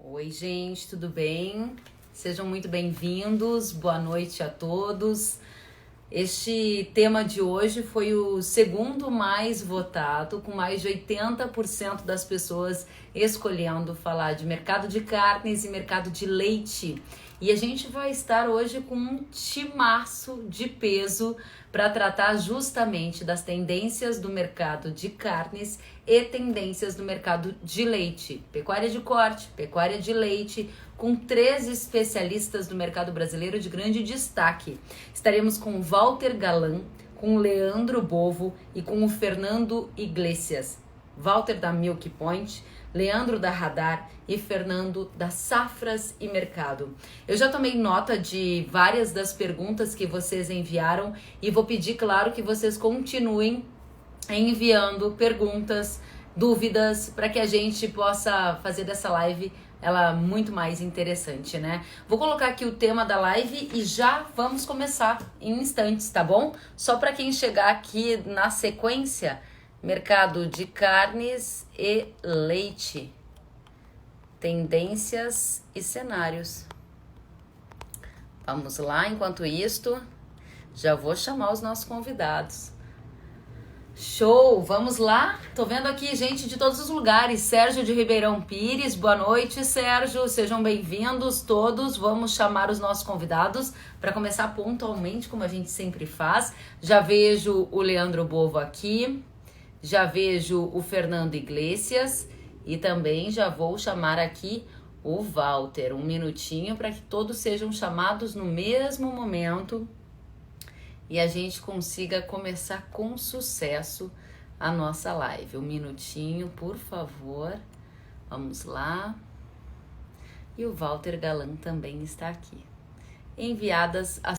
Oi, gente, tudo bem? Sejam muito bem-vindos, boa noite a todos. Este tema de hoje foi o segundo mais votado, com mais de 80% das pessoas escolhendo falar de mercado de carnes e mercado de leite. E a gente vai estar hoje com um timaço de peso para tratar justamente das tendências do mercado de carnes e tendências do mercado de leite. Pecuária de corte, pecuária de leite, com 3 especialistas do mercado brasileiro de grande destaque. Estaremos com Walter Galan, com Leandro Bovo e com o Fernando Iglesias. Walter da Milk Point, Leandro da Radar e Fernando da Safras e Mercado. Eu já tomei nota de várias das perguntas que vocês enviaram e vou pedir, claro, que vocês continuem enviando perguntas, dúvidas, para que a gente possa fazer dessa live ela muito mais interessante, né? Vou colocar aqui o tema da live e já vamos começar em instantes, tá bom? Só para quem chegar aqui na sequência, mercado de carnes e leite, tendências e cenários. Vamos lá, enquanto isto, já vou chamar os nossos convidados. Show, vamos lá? Tô vendo aqui gente de todos os lugares. Sérgio de Ribeirão Pires, boa noite, Sérgio. Sejam bem-vindos todos. Vamos chamar os nossos convidados para começar pontualmente, como a gente sempre faz. Já vejo o Leandro Bovo aqui, já vejo o Fernando Iglesias e também já vou chamar aqui o Walter. Um minutinho para que todos sejam chamados no mesmo momento e a gente consiga começar com sucesso a nossa live. Um minutinho, por favor. Vamos lá. E o Walter Galan também está aqui. Enviadas as...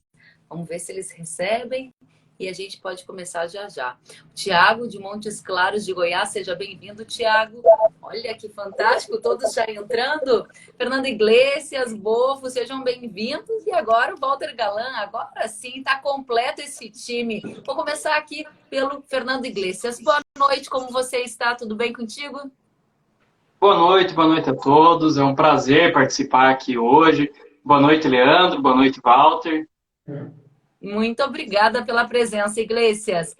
Vamos ver se eles recebem e a gente pode começar já já. Tiago de Montes Claros de Goiás, seja bem-vindo, Tiago. Olha que fantástico, todos já entrando. Fernando Iglesias, Bovo, sejam bem-vindos. E agora o Walter Galan, agora sim, está completo esse time. Vou começar aqui pelo Fernando Iglesias. Boa noite, como você está? Tudo bem contigo? Boa noite a todos. É um prazer participar aqui hoje. Boa noite, Leandro. Boa noite, Walter. Muito obrigada pela presença, Iglesias.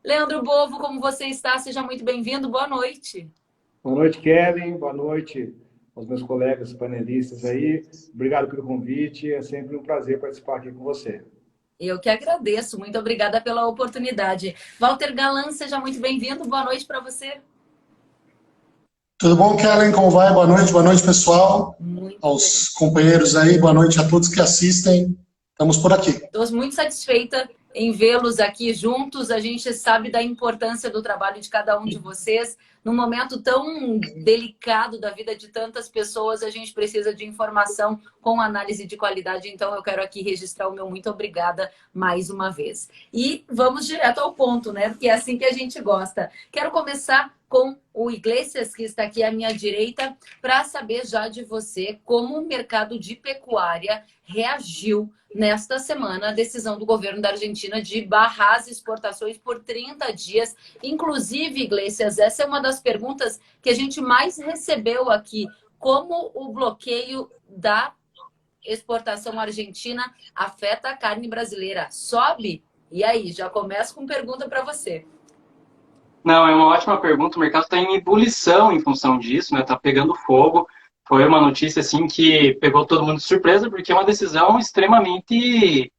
Leandro Bovo, como você está? Seja muito bem-vindo. Boa noite. Boa noite, Kevin. Boa noite aos meus colegas panelistas aí. Obrigado pelo convite. É sempre um prazer participar aqui com você. Eu que agradeço. Muito obrigada pela oportunidade. Walter Galan, seja muito bem-vindo. Boa noite para você. Tudo bom, Kellen? Como vai? Boa noite, pessoal. Aos companheiros aí, boa noite a todos que assistem. Estamos por aqui. Estou muito satisfeita em vê-los aqui juntos. A gente sabe da importância do trabalho de cada um de vocês. Num momento tão delicado da vida de tantas pessoas, a gente precisa de informação com análise de qualidade. Então, eu quero aqui registrar o meu muito obrigada mais uma vez. E vamos direto ao ponto, né? Porque é assim que a gente gosta. Quero começar com o Iglesias, que está aqui à minha direita, para saber já de você como o mercado de pecuária reagiu nesta semana à decisão do governo da Argentina de barrar as exportações por 30 dias. Inclusive, Iglesias, essa é uma das perguntas que a gente mais recebeu aqui. Como o bloqueio da exportação argentina afeta a carne brasileira? Sobe? E aí, já começo com pergunta para você. Não, é uma ótima pergunta. O mercado está em ebulição em função disso, né? Está pegando fogo. Foi uma notícia assim que pegou todo mundo de surpresa, porque é uma decisão extremamente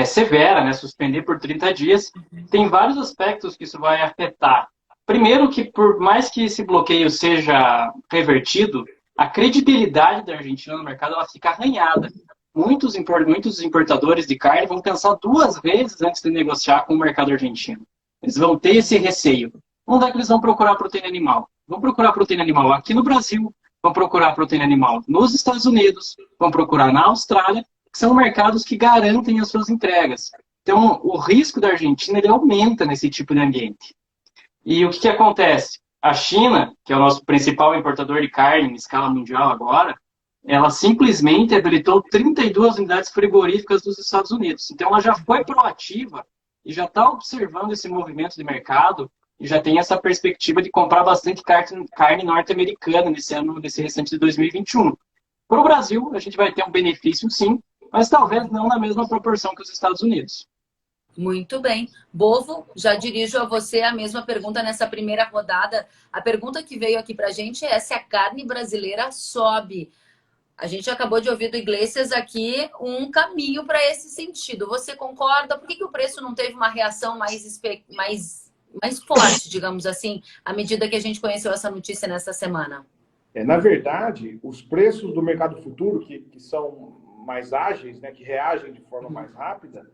severa, né? Suspender por 30 dias. Tem vários aspectos que isso vai afetar. Primeiro que, por mais que esse bloqueio seja revertido, a credibilidade da Argentina no mercado ela fica arranhada. Muitos importadores de carne vão pensar 2 vezes antes de negociar com o mercado argentino. Eles vão ter esse receio. Onde é que eles vão procurar proteína animal? Vão procurar proteína animal aqui no Brasil, vão procurar proteína animal nos Estados Unidos, vão procurar na Austrália, que são mercados que garantem as suas entregas. Então, o risco da Argentina ele aumenta nesse tipo de ambiente. E o que acontece? A China, que é o nosso principal importador de carne em escala mundial agora, ela simplesmente habilitou 32 unidades frigoríficas dos Estados Unidos. Então, ela já foi proativa e já está observando esse movimento de mercado e já tem essa perspectiva de comprar bastante carne norte-americana nesse restante de 2021. Para o Brasil, a gente vai ter um benefício, sim, mas talvez não na mesma proporção que os Estados Unidos. Muito bem. Bovo, já dirijo a você a mesma pergunta nessa primeira rodada. A pergunta que veio aqui para a gente é se a carne brasileira sobe. A gente acabou de ouvir do Iglesias aqui um caminho para esse sentido. Você concorda? Por que o preço não teve uma reação mais forte, digamos assim, à medida que a gente conheceu essa notícia nessa semana? Na verdade, os preços do mercado futuro, que são mais ágeis, né, que reagem de forma mais rápida,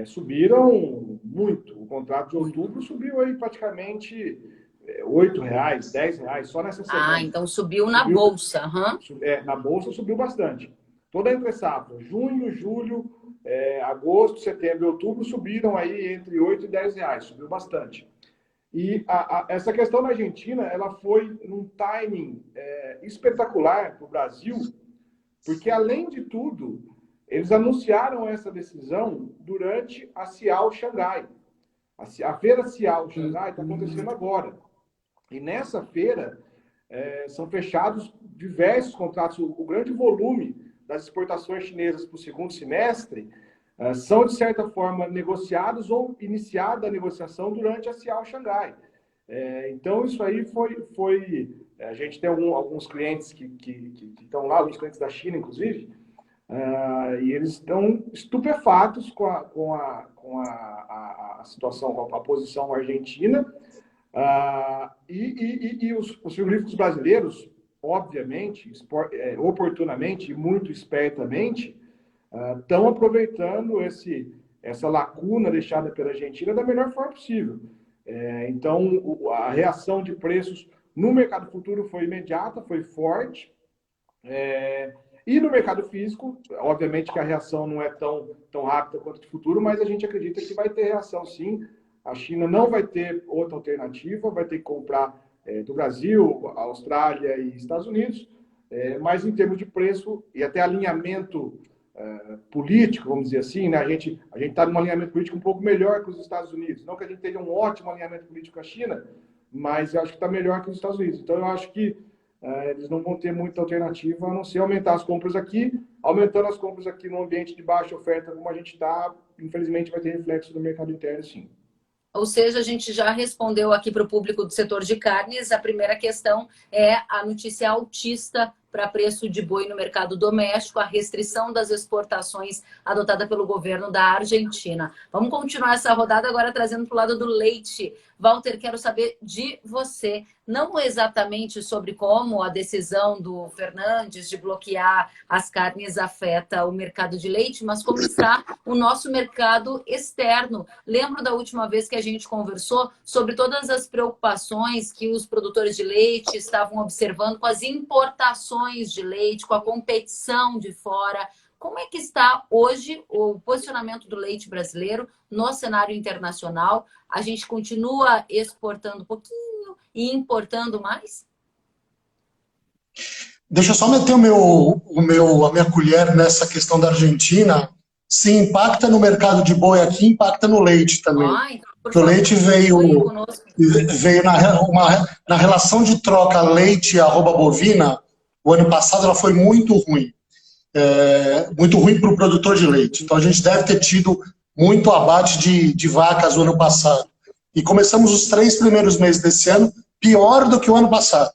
subiram muito. O contrato de outubro subiu aí praticamente R$8, R$10, só nessa semana. Então subiu na bolsa. Na bolsa subiu bastante. Toda entre safra, junho, julho, agosto, setembro e outubro subiram aí entre R$8 e R$10, subiu bastante. E essa questão na Argentina, ela foi num timing espetacular para o Brasil, porque além de tudo, eles anunciaram essa decisão durante a Cial Xangai. A feira Cial Xangai está acontecendo agora. E nessa feira são fechados diversos contratos. O grande volume das exportações chinesas para o segundo semestre são, de certa forma, negociados ou iniciada a negociação durante a Cial Xangai. Então, isso aí foi a gente tem alguns clientes que estão lá, alguns clientes da China, inclusive, e eles estão estupefatos com a situação, com a posição argentina. E os frigoríficos brasileiros, obviamente, oportunamente e muito espertamente, estão aproveitando essa lacuna deixada pela Argentina da melhor forma possível. Então, a reação de preços no mercado futuro foi imediata, foi forte. E no mercado físico, obviamente que a reação não é tão rápida quanto no futuro, mas a gente acredita que vai ter reação sim. A China não vai ter outra alternativa, vai ter que comprar do Brasil, Austrália e Estados Unidos, mas em termos de preço e até alinhamento político, vamos dizer assim, né? A gente está num alinhamento político um pouco melhor que os Estados Unidos. Não que a gente tenha um ótimo alinhamento político com a China, mas eu acho que está melhor que os Estados Unidos. Então eu acho que eles não vão ter muita alternativa a não ser aumentar as compras aqui. Aumentando as compras aqui num ambiente de baixa oferta como a gente está, infelizmente vai ter reflexo no mercado interno, sim. Ou seja, a gente já respondeu aqui para o público do setor de carnes. A primeira questão é a notícia altista para preço de boi no mercado doméstico, a restrição das exportações adotada pelo governo da Argentina. Vamos continuar essa rodada agora trazendo para o lado do leite. Walter, quero saber de você, não exatamente sobre como a decisão do Fernandes de bloquear as carnes afeta o mercado de leite, mas como está o nosso mercado externo. Lembro da última vez que a gente conversou sobre todas as preocupações que os produtores de leite estavam observando com as importações de leite, com a competição de fora. Como é que está hoje o posicionamento do leite brasileiro no cenário internacional? A gente continua exportando um pouquinho e importando mais? Deixa eu só meter a minha colher nessa questão da Argentina. Se impacta no mercado de boi aqui, impacta no leite também. Então, porque o leite veio na relação de troca leite-bovina, o ano passado ela foi muito ruim. Muito ruim para o produtor de leite. Então a gente deve ter tido muito abate de vacas no ano passado. E começamos os 3 primeiros meses desse ano pior do que o ano passado.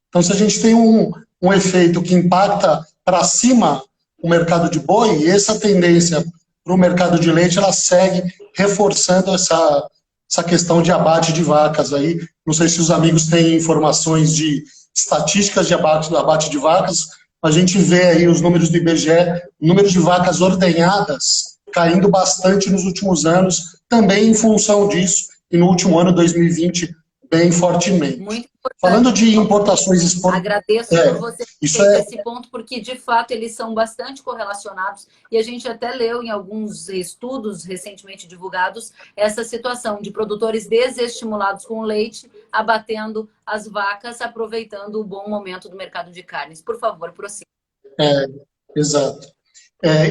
Então se a gente tem um efeito que impacta para cima o mercado de boi, e essa tendência para o mercado de leite, ela segue reforçando essa questão de abate de vacas aí. Não sei se os amigos têm informações de estatísticas de abate de vacas. A gente vê aí os números do IBGE, o número de vacas ordenhadas caindo bastante nos últimos anos, também em função disso, e no último ano, 2020, bem fortemente. Muito importante. Falando de importações e exportações... Agradeço por você ter esse ponto, porque, de fato, eles são bastante correlacionados, e a gente até leu em alguns estudos recentemente divulgados essa situação de produtores desestimulados com leite, abatendo as vacas, aproveitando o bom momento do mercado de carnes. Por favor, prossiga. Exato.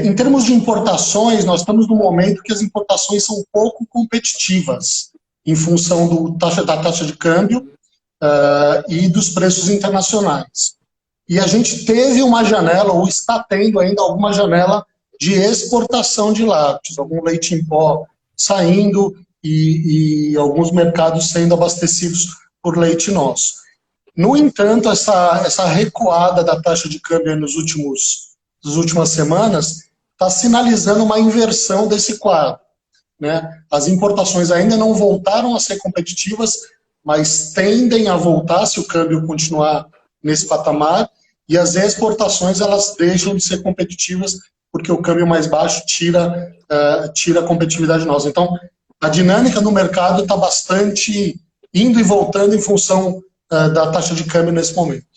Em termos de importações, nós estamos num momento que as importações são pouco competitivas, em função da taxa de câmbio e dos preços internacionais. E a gente teve uma janela, ou está tendo ainda alguma janela de exportação de lácteos, algum leite em pó saindo e alguns mercados sendo abastecidos por leite nosso. No entanto, essa recuada da taxa de câmbio nas últimas semanas está sinalizando uma inversão desse quadro, né? As importações ainda não voltaram a ser competitivas, mas tendem a voltar se o câmbio continuar nesse patamar, e as exportações elas deixam de ser competitivas porque o câmbio mais baixo tira a competitividade nossa. Então, a dinâmica no mercado está bastante indo e voltando em função da taxa de câmbio nesse momento.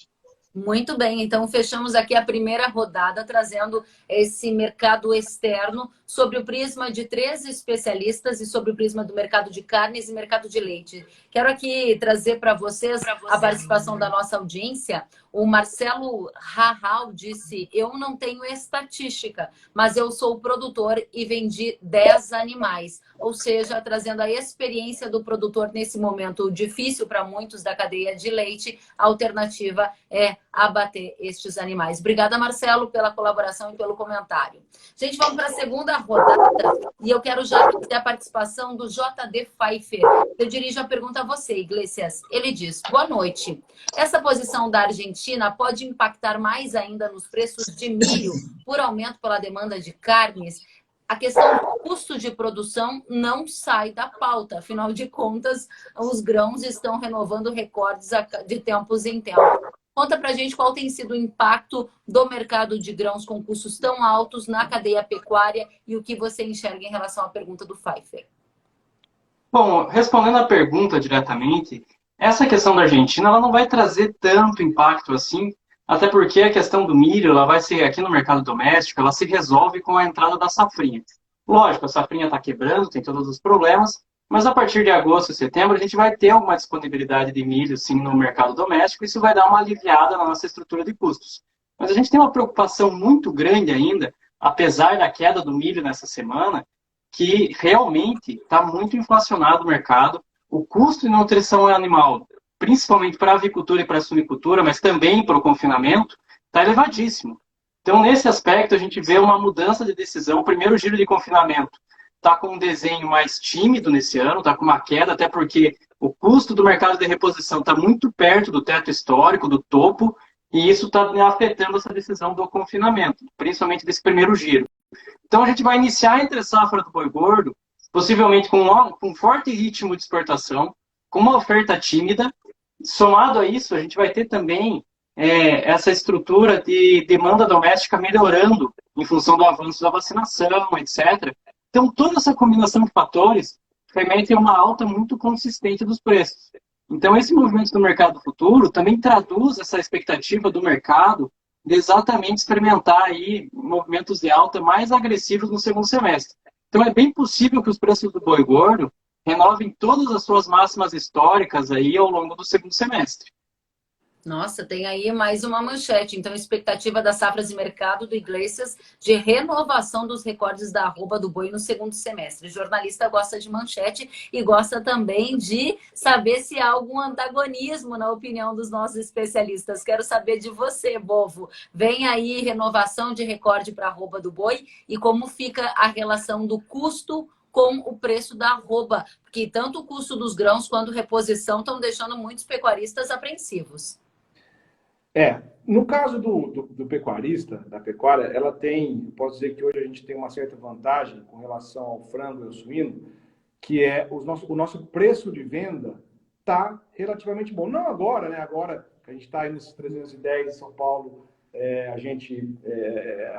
Muito bem, então fechamos aqui a primeira rodada trazendo esse mercado externo sobre o prisma de 3 especialistas e sobre o prisma do mercado de carnes e mercado de leite. Quero aqui trazer para vocês a participação da nossa audiência. O Marcelo Rahal disse: eu não tenho estatística, mas eu sou produtor e vendi 10 animais. Ou seja, trazendo a experiência do produtor nesse momento difícil para muitos da cadeia de leite, a alternativa é abater estes animais. Obrigada, Marcelo, pela colaboração e pelo comentário. Gente, vamos para a segunda rodada e eu quero já ter a participação do JD Pfeiffer. Eu dirijo a pergunta a você, Iglesias. Ele diz: boa noite. Essa posição da Argentina pode impactar mais ainda nos preços de milho por aumento pela demanda de carnes? A questão do custo de produção não sai da pauta. Afinal de contas, os grãos estão renovando recordes de tempos em tempos. Conta pra gente qual tem sido o impacto do mercado de grãos com custos tão altos na cadeia pecuária e o que você enxerga em relação à pergunta do Pfeiffer. Bom, respondendo à pergunta diretamente, essa questão da Argentina ela não vai trazer tanto impacto assim, até porque a questão do milho, ela vai ser aqui no mercado doméstico, ela se resolve com a entrada da safrinha. Lógico, a safrinha está quebrando, tem todos os problemas, mas a partir de agosto e setembro a gente vai ter alguma disponibilidade de milho sim no mercado doméstico, e isso vai dar uma aliviada na nossa estrutura de custos. Mas a gente tem uma preocupação muito grande ainda, apesar da queda do milho nessa semana, que realmente está muito inflacionado o mercado. O custo de nutrição animal, principalmente para a avicultura e para a suinicultura, mas também para o confinamento, está elevadíssimo. Então, nesse aspecto, a gente vê uma mudança de decisão. O primeiro giro de confinamento está com um desenho mais tímido nesse ano, está com uma queda, até porque o custo do mercado de reposição está muito perto do teto histórico, do topo, e isso está afetando essa decisão do confinamento, principalmente desse primeiro giro. Então, a gente vai iniciar a entre-safra do boi gordo, possivelmente com um forte ritmo de exportação, com uma oferta tímida. Somado a isso, a gente vai ter também essa estrutura de demanda doméstica melhorando em função do avanço da vacinação, etc. Então, toda essa combinação de fatores remete a uma alta muito consistente dos preços. Então, esse movimento do mercado futuro também traduz essa expectativa do mercado de exatamente experimentar aí movimentos de alta mais agressivos no segundo semestre. Então, é bem possível que os preços do boi gordo renovem todas as suas máximas históricas aí ao longo do segundo semestre. Nossa, tem aí mais uma manchete. Então, expectativa das safras de mercado do Iglesias de renovação dos recordes da arroba do boi no segundo semestre. O jornalista gosta de manchete e gosta também de saber se há algum antagonismo na opinião dos nossos especialistas. Quero saber de você, Bovo. Vem aí renovação de recorde para a arroba do boi e como fica a relação do custo com o preço da arroba, porque tanto o custo dos grãos quanto reposição estão deixando muitos pecuaristas apreensivos. No caso do pecuarista, da pecuária, ela tem, posso dizer que hoje a gente tem uma certa vantagem com relação ao frango e ao suíno, que é o nosso preço de venda está relativamente bom. Não agora, né? Agora que a gente está aí nesses 310 em São Paulo, a gente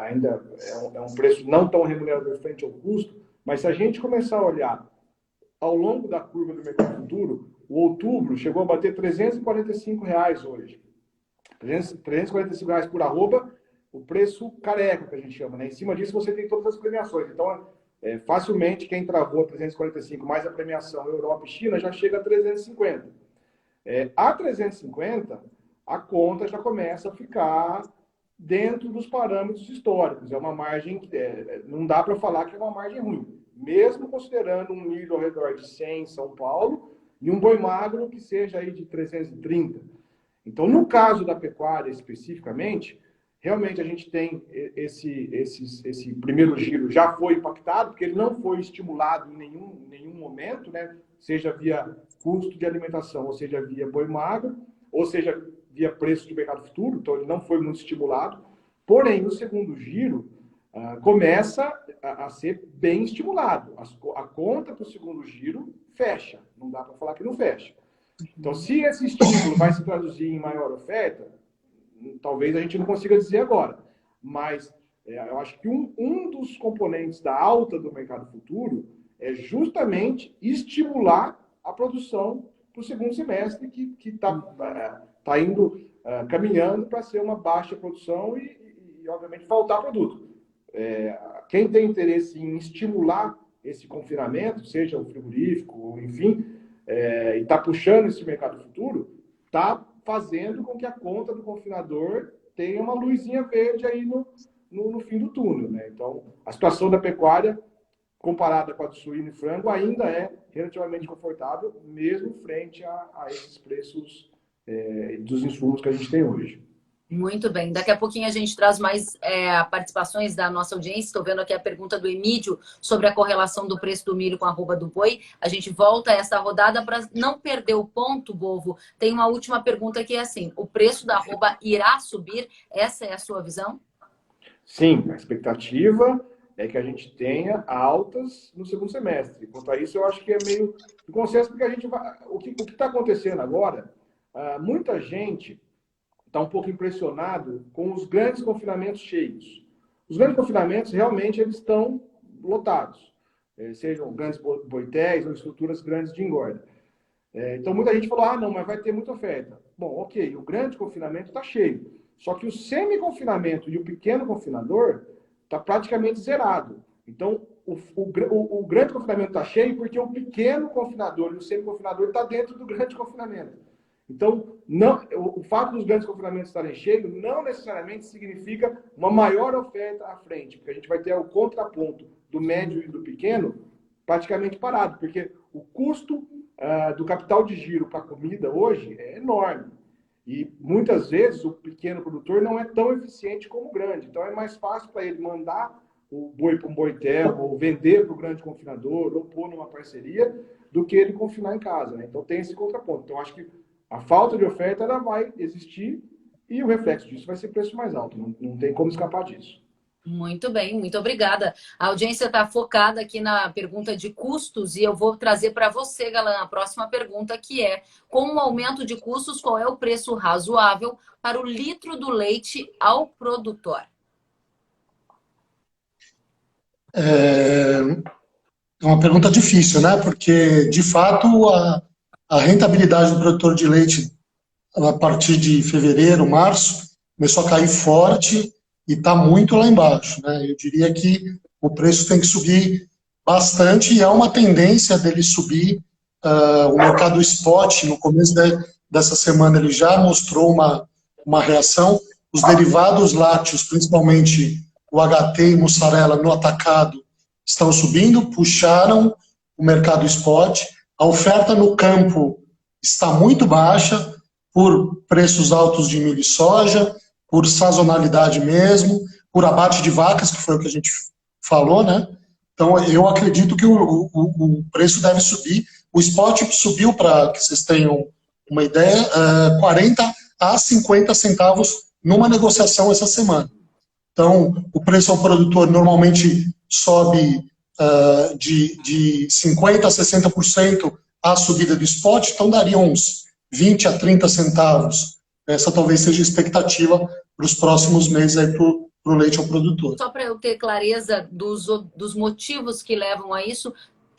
ainda é um preço não tão remunerador frente ao custo, mas se a gente começar a olhar ao longo da curva do mercado futuro, o outubro chegou a bater R$345 hoje. R$345 por arroba, o preço careca, que a gente chama, né? Em cima disso, você tem todas as premiações. Então, facilmente, quem travou a 345 mais a premiação Europa e China já chega a 350. A 350, a conta já começa a ficar dentro dos parâmetros históricos. É uma margem que não dá para falar que é uma margem ruim. Mesmo considerando um milho ao redor de 100 em São Paulo e um boi magro que seja aí de 330. Então, no caso da pecuária especificamente, realmente a gente tem esse primeiro giro já foi impactado, porque ele não foi estimulado em nenhum momento, né? Seja via custo de alimentação, ou seja via boi magro, ou seja via preço de mercado futuro, então ele não foi muito estimulado. Porém, no segundo giro, começa a ser bem estimulado. A conta para o segundo giro fecha, não dá para falar que não fecha. Então, se esse estímulo vai se traduzir em maior oferta, talvez a gente não consiga dizer agora, mas eu acho que um dos componentes da alta do mercado futuro é justamente estimular a produção para o segundo semestre, que está indo caminhando para ser uma baixa produção e, obviamente, faltar produto. Quem tem interesse em estimular esse confinamento, seja o frigorífico, enfim, e está puxando esse mercado futuro, está fazendo com que a conta do confinador tenha uma luzinha verde aí no fim do túnel, né? Então, a situação da pecuária, comparada com a do suíno e frango, ainda é relativamente confortável, mesmo frente a esses preços dos insumos que a gente tem hoje. Muito bem. Daqui a pouquinho a gente traz mais participações da nossa audiência. Estou vendo aqui a pergunta do Emílio sobre a correlação do preço do milho com a arroba do boi. A gente volta a essa rodada para não perder o ponto, Bovo. Tem uma última pergunta que é assim: o preço da arroba irá subir? Essa é a sua visão? Sim, a expectativa é que a gente tenha altas no segundo semestre. Quanto a isso, eu acho que é meio do consenso, porque a gente vai... O que está acontecendo agora, muita gente está um pouco impressionado com os grandes confinamentos cheios. Os grandes confinamentos, realmente, eles estão lotados. Sejam grandes boitéis ou estruturas grandes de engorda. Então, muita gente falou, não, mas vai ter muita oferta. Bom, ok, o grande confinamento está cheio. Só que o semi-confinamento e o pequeno confinador está praticamente zerado. Então, o grande confinamento está cheio porque o pequeno confinador e o semi-confinador está dentro do grande confinamento. Então, o fato dos grandes confinamentos estarem cheios não necessariamente significa uma maior oferta à frente, porque a gente vai ter o contraponto do médio e do pequeno praticamente parado, porque o custo do capital de giro para a comida hoje é enorme. E muitas vezes o pequeno produtor não é tão eficiente como o grande. Então, é mais fácil para ele mandar o boi para um boitel, ou vender para o grande confinador, ou pôr numa parceria, do que ele confinar em casa, né? Então, tem esse contraponto. Então, acho que a falta de oferta ela vai existir e o reflexo disso vai ser preço mais alto. Não tem como escapar disso. Muito bem, muito obrigada. A audiência está focada aqui na pergunta de custos e eu vou trazer para você, Galan, a próxima pergunta, que é: com o aumento de custos, qual é o preço razoável para o litro do leite ao produtor? É uma pergunta difícil, né? Porque, de fato, a rentabilidade do produtor de leite, a partir de fevereiro, março, começou a cair forte e está muito lá embaixo, né? Eu diria que o preço tem que subir bastante e há uma tendência dele subir. O mercado spot, no começo dessa semana, ele já mostrou uma reação. Os derivados lácteos, principalmente o HT e mussarela no atacado, estão subindo, puxaram o mercado spot. A oferta no campo está muito baixa por preços altos de milho e soja, por sazonalidade mesmo, por abate de vacas, que foi o que a gente falou, né? Então, eu acredito que o preço deve subir. O spot subiu, para que vocês tenham uma ideia, 40 a 50 centavos numa negociação essa semana. Então, o preço ao produtor normalmente sobe de 50% a 60% a subida do spot, então daria uns 20 a 30 centavos. Essa talvez seja a expectativa para os próximos meses aí para o leite ao produtor. Só para eu ter clareza dos motivos que levam a isso,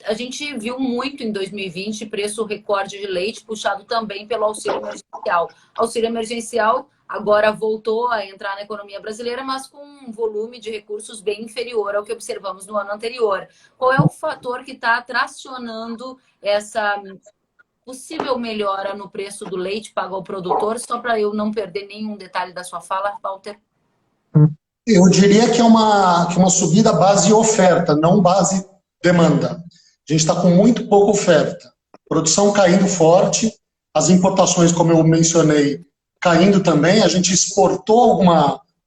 a gente viu muito em 2020 preço recorde de leite, puxado também pelo auxílio emergencial. Auxílio emergencial agora voltou a entrar na economia brasileira, mas com um volume de recursos bem inferior ao que observamos no ano anterior. Qual é o fator que está tracionando essa possível melhora no preço do leite pago ao produtor? Só para eu não perder nenhum detalhe da sua fala, Walter. Eu diria que é uma subida base oferta, não base demanda. A gente está com muito pouca oferta. Produção caindo forte, as importações, como eu mencionei, caindo também, a gente exportou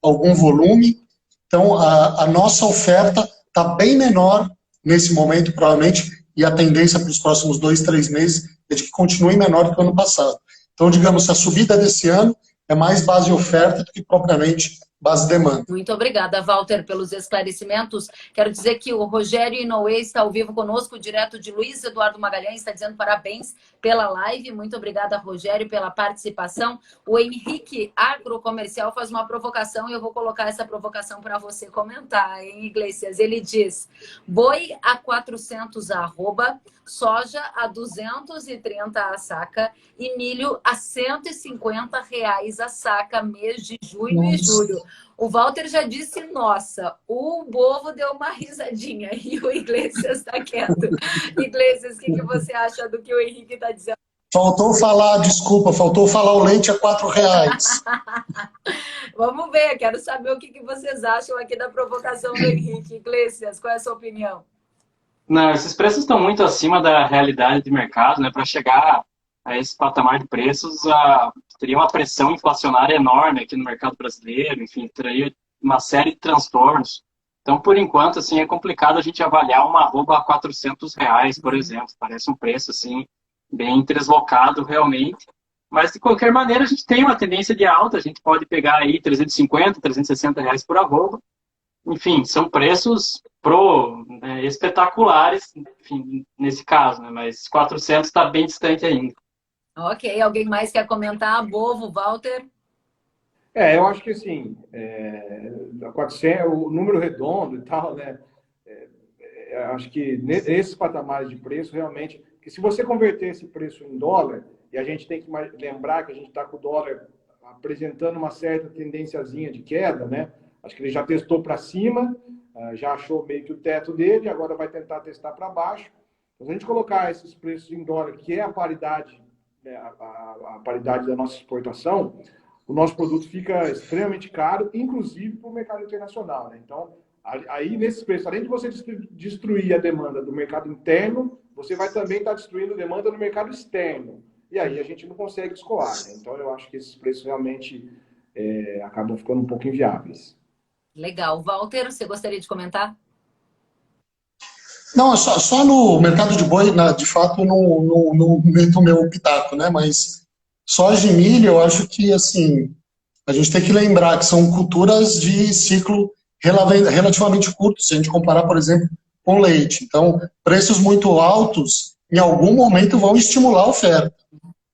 algum volume, então a nossa oferta está bem menor nesse momento, provavelmente, e a tendência para os próximos 2, 3 meses é de que continue menor que o ano passado. Então, digamos, a subida desse ano é mais base oferta do que propriamente base demanda. Muito obrigada, Walter, pelos esclarecimentos. Quero dizer que o Rogério Inoue está ao vivo conosco, direto de Luiz Eduardo Magalhães, está dizendo parabéns pela live. Muito obrigada, Rogério, pela participação. O Henrique Agrocomercial faz uma provocação e eu vou colocar essa provocação para você comentar, hein, Iglesias? Ele diz: boi a 400 a arroba, soja a 230 a saca e milho a R$150 a saca, mês de junho e julho. O Walter já disse, nossa, o Bovo deu uma risadinha e o Iglesias está quieto. Iglesias, o que você acha do que o Henrique está dizendo? Faltou falar, desculpa, faltou falar o leite a R$4. Vamos ver, quero saber o que vocês acham aqui da provocação do Henrique. Iglesias, qual é a sua opinião? Não, esses preços estão muito acima da realidade de mercado, né? Para chegar a esse patamar de preços, teria uma pressão inflacionária enorme aqui no mercado brasileiro, enfim, teria uma série de transtornos. Então, por enquanto, assim, é complicado a gente avaliar uma arroba a R$400, por exemplo. Parece um preço, assim, bem deslocado realmente. Mas, de qualquer maneira, a gente tem uma tendência de alta. A gente pode pegar aí R$350, R$360 por arroba. Enfim, são preços espetaculares, enfim, nesse caso, né? Mas 400 está bem distante ainda. Ok, alguém mais quer comentar? Bovo, Walter? Eu acho que assim, 400, o número redondo e tal, né? Acho que nesses patamares de preço, realmente, que se você converter esse preço em dólar, e a gente tem que lembrar que a gente está com o dólar apresentando uma certa tendênciazinha de queda, né? Acho que ele já testou para cima, já achou meio que o teto dele, agora vai tentar testar para baixo. Então, se a gente colocar esses preços em dólar, que é a paridade, né, a paridade da nossa exportação, o nosso produto fica extremamente caro, inclusive para o mercado internacional, né? Então, aí nesses preços, além de você destruir a demanda do mercado interno, você vai também estar destruindo a demanda no mercado externo. E aí a gente não consegue escoar, né? Então, eu acho que esses preços realmente acabam ficando um pouco inviáveis. Legal. Walter, você gostaria de comentar? Não, só no mercado de boi, de fato, não meto o meu pitaco, né? Mas soja e milho, eu acho que, assim, a gente tem que lembrar que são culturas de ciclo relativamente curto, se a gente comparar, por exemplo, com leite. Então, preços muito altos, em algum momento, vão estimular a oferta.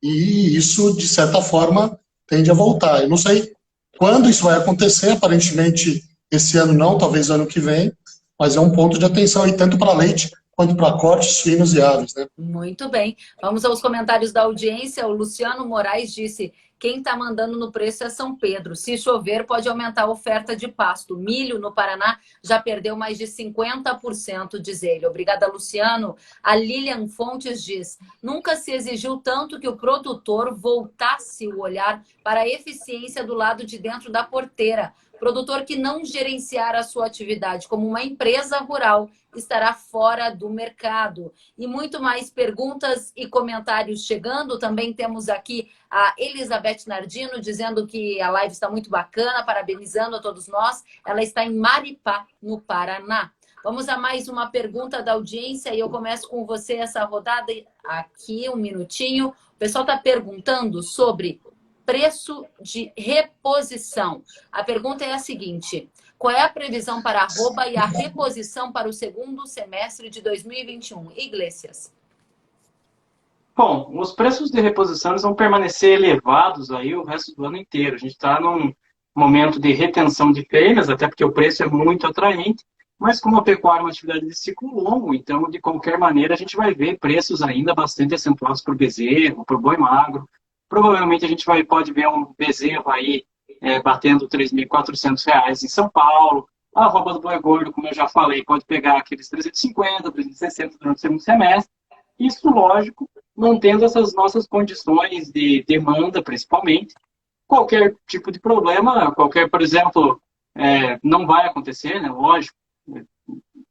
E isso, de certa forma, tende a voltar. Eu não sei quando isso vai acontecer, aparentemente esse ano não, talvez ano que vem, mas é um ponto de atenção aí, tanto para leite quanto para cortes, suínos e aves, né? Muito bem. Vamos aos comentários da audiência. O Luciano Moraes disse: quem está mandando no preço é São Pedro. Se chover, pode aumentar a oferta de pasto. Milho no Paraná já perdeu mais de 50%, diz ele. Obrigada, Luciano. A Lilian Fontes diz: nunca se exigiu tanto que o produtor voltasse o olhar para a eficiência do lado de dentro da porteira. Produtor que não gerenciar a sua atividade como uma empresa rural estará fora do mercado. E muito mais perguntas e comentários chegando. Também temos aqui a Elizabeth Nardino dizendo que a live está muito bacana, parabenizando a todos nós. Ela está em Maripá, no Paraná. Vamos a mais uma pergunta da audiência e eu começo com você essa rodada aqui, um minutinho. O pessoal está perguntando sobre preço de reposição. A pergunta é a seguinte: qual é a previsão para a arroba e a reposição para o segundo semestre de 2021? Iglesias. Bom, os preços de reposição eles vão permanecer elevados aí o resto do ano inteiro. A gente está num momento de retenção de fêmeas, até porque o preço é muito atraente, mas como a pecuária é uma atividade de ciclo longo, então, de qualquer maneira, a gente vai ver preços ainda bastante acentuados para o bezerro, para o boi magro. Provavelmente a gente pode ver um bezerro aí batendo R$ 3.400 em São Paulo. A arroba do boi gordo, como eu já falei, pode pegar aqueles 350, 360 durante o segundo semestre. Isso, lógico, mantendo essas nossas condições de demanda, principalmente. Qualquer tipo de problema, por exemplo, não vai acontecer, né? Lógico,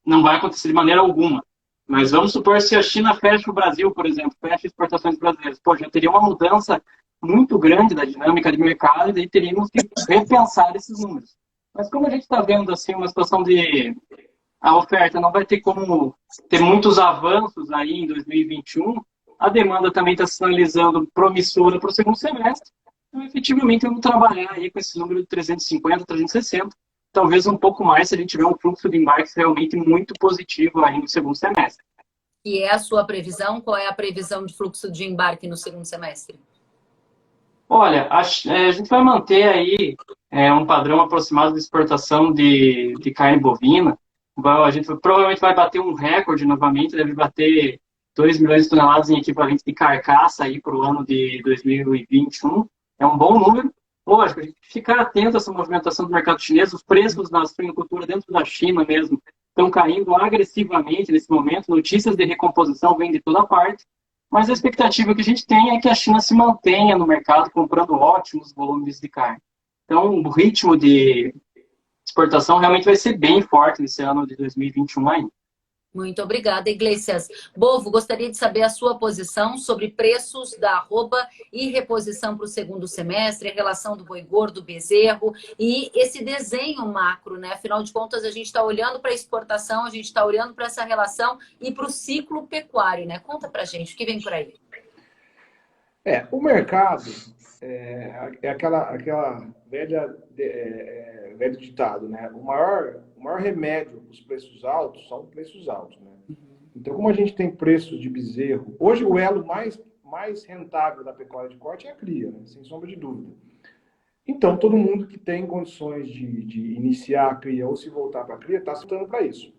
não vai acontecer de maneira alguma. Mas vamos supor se a China fecha o Brasil, por exemplo, fecha exportações brasileiras. Pô, já teria uma mudança muito grande da dinâmica de mercado e daí teríamos que repensar esses números. Mas como a gente está vendo assim uma situação de a oferta não vai ter como ter muitos avanços aí em 2021, a demanda também está sinalizando promissora para o segundo semestre. Então, efetivamente, vamos trabalhar aí com esse número de 350, 360, talvez um pouco mais se a gente tiver um fluxo de embarques realmente muito positivo aí no segundo semestre. E é a sua previsão? Qual é a previsão de fluxo de embarque no segundo semestre? Olha, a gente vai manter aí um padrão aproximado de exportação de carne bovina. A gente provavelmente vai bater um recorde novamente, deve bater 2 milhões de toneladas em equivalente de carcaça aí para o ano de 2021. É um bom número. Lógico, a gente tem que ficar atento a essa movimentação do mercado chinês. Os preços na suinocultura dentro da China mesmo estão caindo agressivamente nesse momento. Notícias de recomposição vêm de toda parte. Mas a expectativa que a gente tem é que a China se mantenha no mercado comprando ótimos volumes de carne. Então, o ritmo de exportação realmente vai ser bem forte nesse ano de 2021 ainda. Muito obrigada, Iglesias. Bovo, gostaria de saber a sua posição sobre preços da arroba e reposição para o segundo semestre, a relação do boi gordo, bezerro e esse desenho macro, né? Afinal de contas, a gente está olhando para a exportação, a gente está olhando para essa relação e para o ciclo pecuário, né? Conta para a gente, o que vem por aí? O mercado é aquela velho ditado, né? O maior remédio para os preços altos são preços altos, né? Então, como a gente tem preços de bezerro, hoje o elo mais rentável da pecuária de corte é a cria, né? Sem sombra de dúvida. Então, todo mundo que tem condições de iniciar a cria ou se voltar para a cria está se lutando para isso.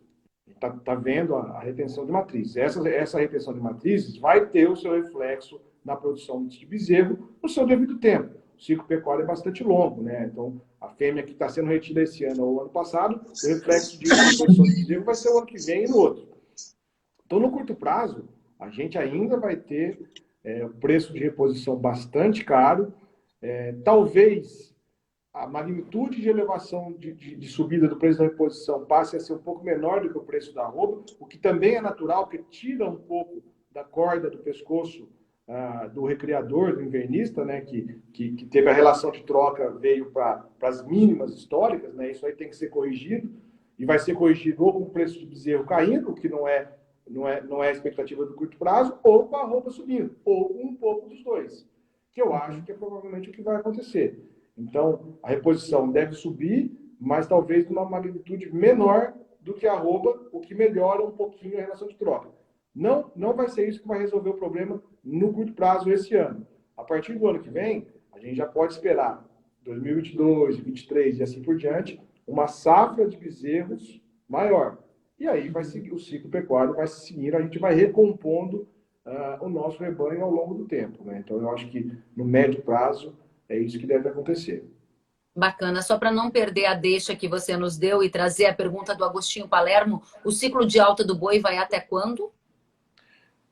Está vendo a retenção de matrizes. Essa retenção de matrizes vai ter o seu reflexo na produção de bezerro no seu devido tempo. O ciclo pecuário é bastante longo, né? Então, a fêmea que está sendo retida esse ano ou ano passado, o reflexo disso na produção de bezerro vai ser o ano que vem e no outro. Então, no curto prazo, a gente ainda vai ter o preço de reposição bastante caro. Talvez a magnitude de elevação de subida do preço da reposição passe a ser um pouco menor do que o preço da arroba, o que também é natural, porque tira um pouco da corda do pescoço do recriador, do invernista, né, que teve a relação de troca, veio para as mínimas históricas, né, isso aí tem que ser corrigido, e vai ser corrigido ou com o preço de bezerro caindo, o que não é a expectativa do curto prazo, ou com a arroba subindo, ou um pouco dos dois, que eu acho que é provavelmente o que vai acontecer. Então, a reposição deve subir, mas talvez numa magnitude menor do que a arroba, o que melhora um pouquinho a relação de troca. Não vai ser isso que vai resolver o problema no curto prazo esse ano. A partir do ano que vem, a gente já pode esperar 2022, 2023 e assim por diante, uma safra de bezerros maior. E aí vai seguir o ciclo pecuário, vai seguir, a gente vai recompondo o nosso rebanho ao longo do tempo, né? Então, eu acho que no médio prazo é isso que deve acontecer. Bacana. Só para não perder a deixa que você nos deu e trazer a pergunta do Agostinho Palermo, o ciclo de alta do boi vai até quando?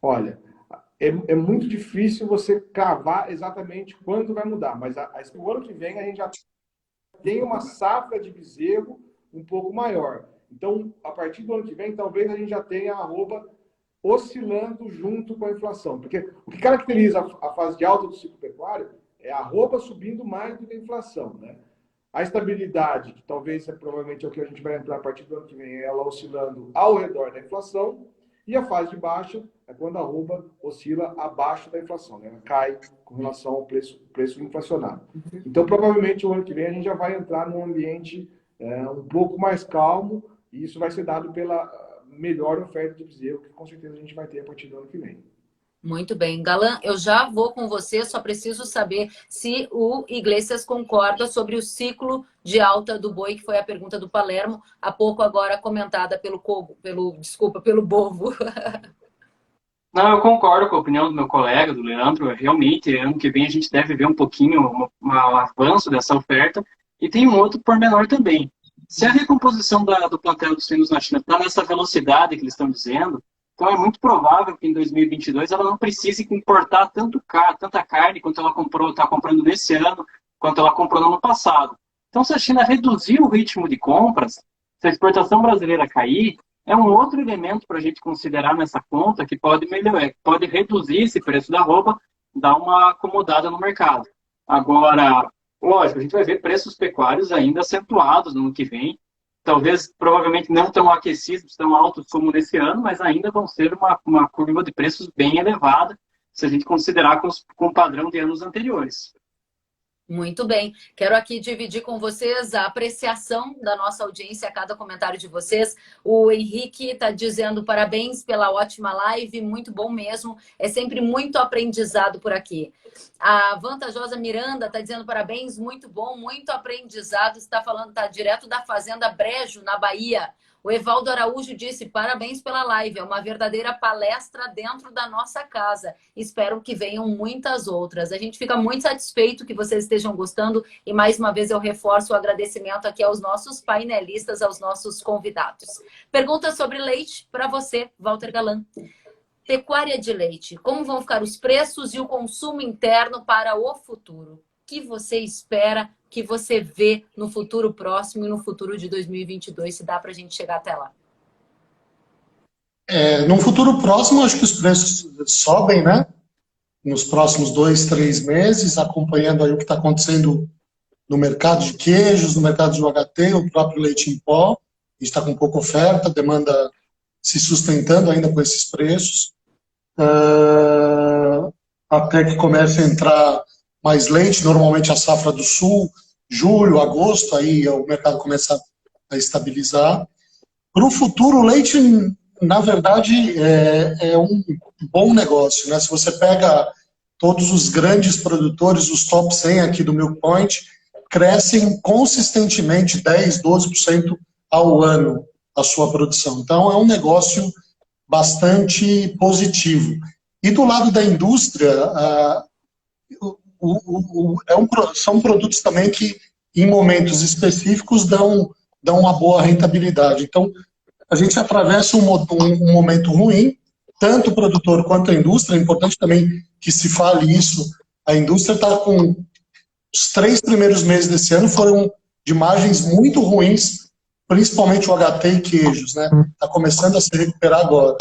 Olha, é muito difícil você cravar exatamente quando vai mudar, mas o ano que vem a gente já tem uma safra de bezerro um pouco maior. Então, a partir do ano que vem, talvez a gente já tenha a arroba oscilando junto com a inflação. Porque o que caracteriza a fase de alta do ciclo pecuário é a arroba subindo mais do que a inflação, né? A estabilidade, que talvez provavelmente é o que a gente vai entrar a partir do ano que vem, é ela oscilando ao redor da inflação. E a fase de baixa é quando a arroba oscila abaixo da inflação, né? Ela cai com relação ao preço inflacionário. Então, provavelmente, o ano que vem a gente já vai entrar num ambiente um pouco mais calmo, e isso vai ser dado pela melhor oferta de bezerro, que com certeza a gente vai ter a partir do ano que vem. Muito bem. Galan, eu já vou com você, só preciso saber se o Iglesias concorda sobre o ciclo de alta do boi, que foi a pergunta do Palermo, há pouco agora comentada pelo Bovo. Não, eu concordo com a opinião do meu colega, do Leandro. Realmente, ano que vem a gente deve ver um pouquinho um avanço dessa oferta. E tem um outro pormenor também. Se a recomposição do plantel dos suínos na China está nessa velocidade que eles estão dizendo, então é muito provável que em 2022 ela não precise importar tanta carne quanto ela está comprando nesse ano, quanto ela comprou no ano passado. Então, se a China reduzir o ritmo de compras, se a exportação brasileira cair, é um outro elemento para a gente considerar nessa conta que pode melhorar, pode reduzir esse preço da arroba dar uma acomodada no mercado. Agora, lógico, a gente vai ver preços pecuários ainda acentuados no ano que vem, talvez, provavelmente não tão aquecidos, tão altos como nesse ano, mas ainda vão ser uma curva de preços bem elevada, se a gente considerar com o padrão de anos anteriores. Muito bem. Quero aqui dividir com vocês a apreciação da nossa audiência a cada comentário de vocês. O Henrique está dizendo parabéns pela ótima live, muito bom mesmo. É sempre muito aprendizado por aqui. A Vantajosa Miranda está dizendo parabéns, muito bom, muito aprendizado. Está falando, está direto da Fazenda Brejo, na Bahia. O Evaldo Araújo disse, parabéns pela live, é uma verdadeira palestra dentro da nossa casa. Espero que venham muitas outras. A gente fica muito satisfeito que vocês estejam gostando e, mais uma vez, eu reforço o agradecimento aqui aos nossos painelistas, aos nossos convidados. Pergunta sobre leite para você, Walter Galan. Pecuária de leite, como vão ficar os preços e o consumo interno para o futuro? O que você espera, que você vê no futuro próximo e no futuro de 2022, se dá para a gente chegar até lá? No futuro próximo, acho que os preços sobem, né? Nos próximos 2, 3 meses, acompanhando aí o que está acontecendo no mercado de queijos, no mercado de UHT, o próprio leite em pó. A gente está com pouca oferta, demanda se sustentando ainda com esses preços. Até que comece a entrar mais leite, normalmente a safra do sul, julho, agosto, aí o mercado começa a estabilizar. Para o futuro, o leite, na verdade, é um bom negócio, né? Se você pega todos os grandes produtores, os top 100 aqui do Milk Point, crescem consistentemente 10%, 12% ao ano a sua produção. Então, é um negócio bastante positivo. E do lado da indústria, são produtos também que, em momentos específicos, dão uma boa rentabilidade. Então, a gente atravessa um momento ruim, tanto o produtor quanto a indústria. É importante também que se fale isso. A indústria está com... Os 3 primeiros meses desse ano foram de margens muito ruins, principalmente o HT e queijos, né? Está começando a se recuperar agora.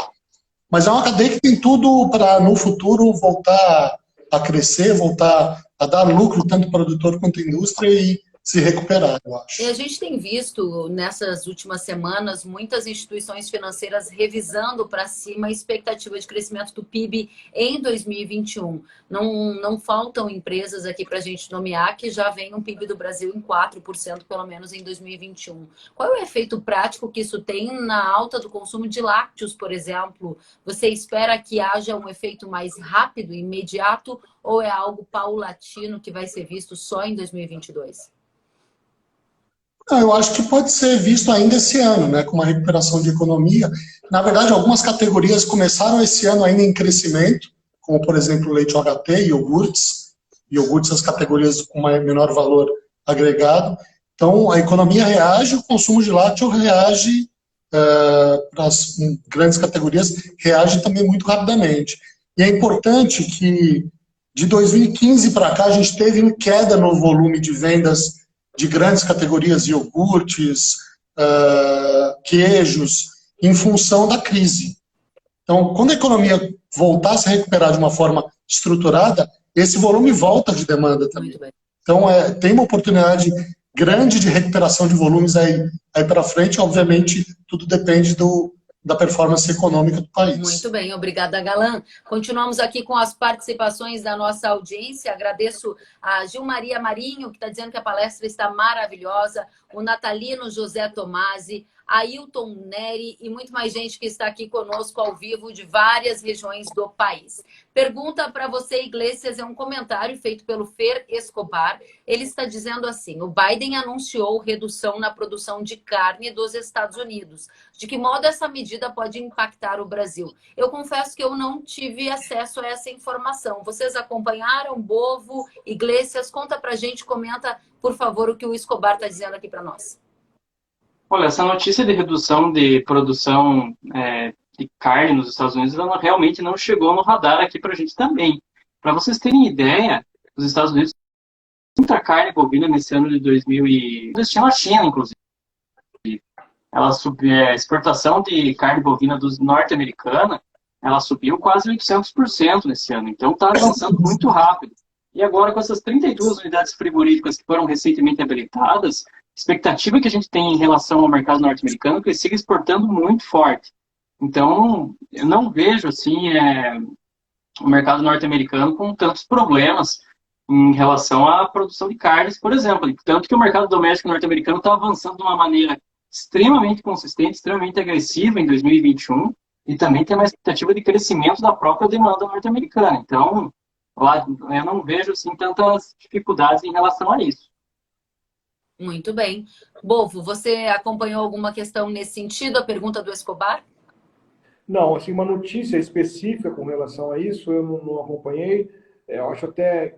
Mas é uma cadeia que tem tudo para, no futuro, voltar a crescer, voltar a dar lucro, tanto o produtor quanto a indústria, e se recuperar, eu acho. E a gente tem visto, nessas últimas semanas, muitas instituições financeiras revisando para cima a expectativa de crescimento do PIB em 2021. Não faltam empresas aqui para a gente nomear que já vem um PIB do Brasil em 4%, pelo menos em 2021. Qual é o efeito prático que isso tem na alta do consumo de lácteos, por exemplo? Você espera que haja um efeito mais rápido, imediato, ou é algo paulatino que vai ser visto só em 2022? Eu acho que pode ser visto ainda esse ano, né, com uma recuperação de economia. Na verdade, algumas categorias começaram esse ano ainda em crescimento, como, por exemplo, leite OHT e iogurtes. Iogurtes, as categorias com menor valor agregado. Então, a economia reage, o consumo de lácteo reage, para as grandes categorias, reage também muito rapidamente. E é importante que, de 2015 para cá, a gente teve queda no volume de vendas de grandes categorias, iogurtes, queijos, em função da crise. Então, quando a economia voltar a se recuperar de uma forma estruturada, esse volume volta de demanda também. Então, tem uma oportunidade grande de recuperação de volumes aí para frente. Obviamente, tudo depende da performance econômica do país. Muito bem, obrigada, Galan. Continuamos aqui com as participações da nossa audiência. Agradeço a Gilmaria Marinho, que está dizendo que a palestra está maravilhosa, o Natalino José Tomasi, Ailton Neri e muito mais gente que está aqui conosco ao vivo de várias regiões do país. Pergunta para você, Iglesias, é um comentário feito pelo Fer Escobar. Ele está dizendo assim: o Biden anunciou redução na produção de carne dos Estados Unidos. De que modo essa medida pode impactar o Brasil? Eu confesso que eu não tive acesso a essa informação. Vocês acompanharam? Bovo, Iglesias, conta para a gente, comenta, por favor, o que o Escobar está dizendo aqui para nós. Olha, essa notícia de redução de produção de carne nos Estados Unidos, ela realmente não chegou no radar aqui para a gente também. Para vocês terem ideia, os Estados Unidos muita carne bovina nesse ano de 2000 na China, inclusive. A exportação de carne bovina dos norte-americana ela subiu quase 800% nesse ano, então está avançando muito rápido. E agora, com essas 32 unidades frigoríficas que foram recentemente habilitadas, a expectativa que a gente tem em relação ao mercado norte-americano é que ele siga exportando muito forte. Então, eu não vejo assim, o mercado norte-americano com tantos problemas em relação à produção de carnes, por exemplo. Tanto que o mercado doméstico norte-americano está avançando de uma maneira extremamente consistente, extremamente agressiva em 2021, e também tem uma expectativa de crescimento da própria demanda norte-americana. Então, lá, eu não vejo assim, tantas dificuldades em relação a isso. Muito bem. Bovo, você acompanhou alguma questão nesse sentido, a pergunta do Escobar? Não, assim, uma notícia específica com relação a isso eu não acompanhei. Eu acho até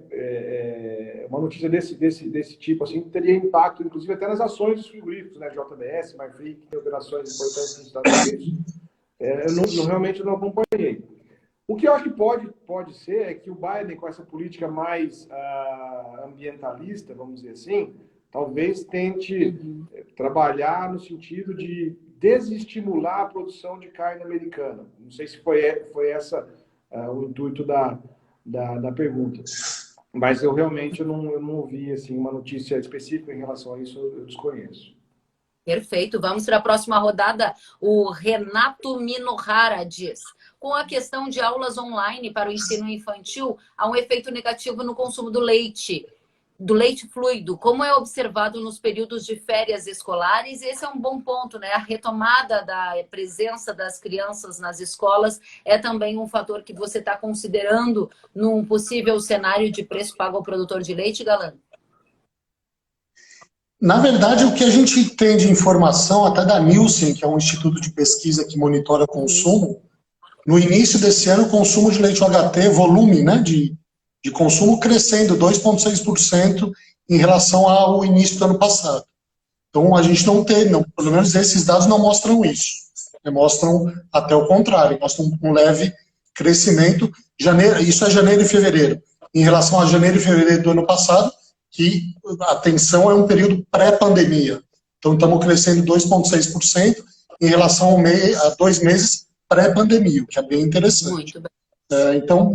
uma notícia desse tipo assim teria impacto, inclusive até nas ações dos frigoríficos, né? JBS, Marfrig, que tem operações importantes nos Estados Unidos. Realmente não acompanhei. O que eu acho que pode ser é que o Biden, com essa política mais ambientalista, vamos dizer assim, talvez tente trabalhar no sentido de desestimular a produção de carne americana. Não sei se foi essa o intuito da pergunta. Mas eu realmente não ouvi assim, uma notícia específica em relação a isso, eu desconheço. Perfeito. Vamos para a próxima rodada. O Renato Minohara diz: com a questão de aulas online para o ensino infantil, há um efeito negativo no consumo do leite fluido, como é observado nos períodos de férias escolares. Esse é um bom ponto, né? A retomada da presença das crianças nas escolas é também um fator que você está considerando num possível cenário de preço pago ao produtor de leite, Galan? Na verdade, o que a gente tem de informação, até da Nielsen, que é um instituto de pesquisa que monitora consumo, no início desse ano, o consumo de leite UHT, volume, né, de consumo, crescendo 2,6% em relação ao início do ano passado. Então, a gente não tem, pelo menos esses dados não mostram isso. Mostram até o contrário, mostram um leve crescimento. Isso é janeiro e fevereiro. Em relação a janeiro e fevereiro do ano passado, que a atenção é um período pré-pandemia. Então, estamos crescendo 2,6% em relação a 2 meses pré-pandemia, o que é bem interessante. Muito bem. Então,